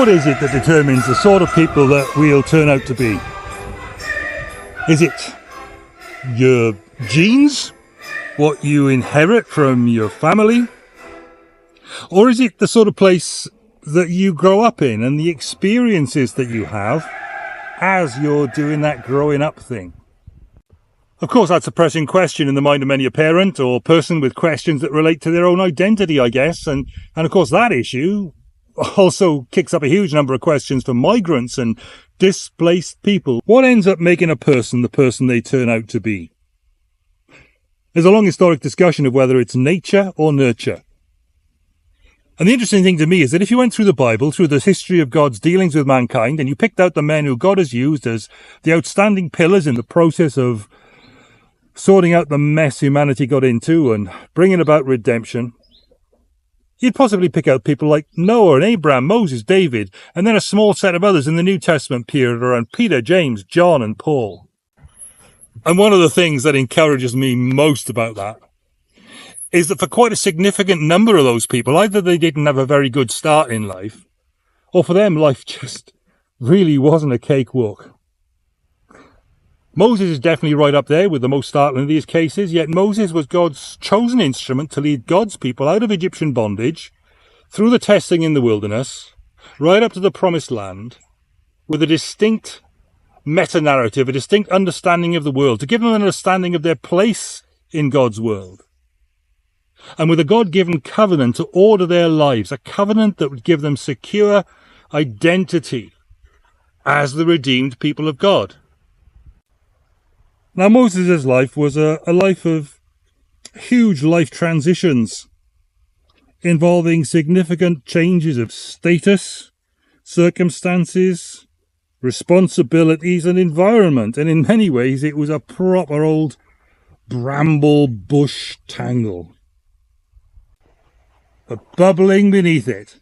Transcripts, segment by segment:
What is it that determines the sort of people that we'll turn out to be? Is it your genes? What you inherit from your family? Or is it the sort of place that you grow up in and the experiences that you have as you're doing that growing up thing? Of course, that's a pressing question in the mind of many a parent or person with questions that relate to their own identity, I guess. And of course, that issue also kicks up a huge number of questions for migrants and displaced people. What ends up making a person the person they turn out to be? There's a long historic discussion of whether it's nature or nurture. And the interesting thing to me is that if you went through the Bible, through the history of God's dealings with mankind, and you picked out the men who God has used as the outstanding pillars in the process of sorting out the mess humanity got into and bringing about redemption, you'd possibly pick out people like Noah and Abraham, Moses, David, and then a small set of others in the New Testament period around Peter, James, John, and Paul. And one of the things that encourages me most about that is that for quite a significant number of those people, either they didn't have a very good start in life, or for them, life just really wasn't a cakewalk. Moses is definitely right up there with the most startling of these cases, yet Moses was God's chosen instrument to lead God's people out of Egyptian bondage, through the testing in the wilderness, right up to the promised land, with a distinct meta-narrative, a distinct understanding of the world, to give them an understanding of their place in God's world. And with a God-given covenant to order their lives, a covenant that would give them secure identity as the redeemed people of God. Now, Moses' life was a life of huge life transitions, involving significant changes of status, circumstances, responsibilities and environment. And in many ways, it was a proper old bramble bush tangle. But bubbling beneath it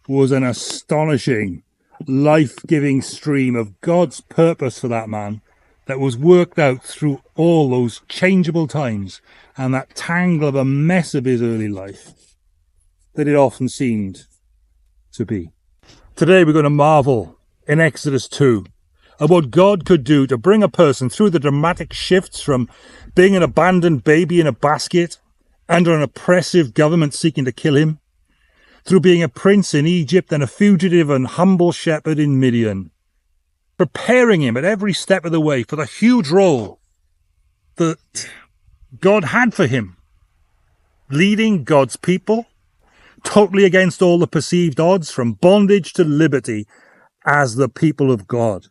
was an astonishing, life-giving stream of God's purpose for that man that was worked out through all those changeable times and that tangle of a mess of his early life that it often seemed to be. Today we're going to marvel in Exodus 2 at what God could do to bring a person through the dramatic shifts from being an abandoned baby in a basket under an oppressive government seeking to kill him, through being a prince in Egypt and a fugitive and humble shepherd in Midian, preparing him at every step of the way for the huge role that God had for him, leading God's people totally against all the perceived odds, from bondage to liberty, as the people of God.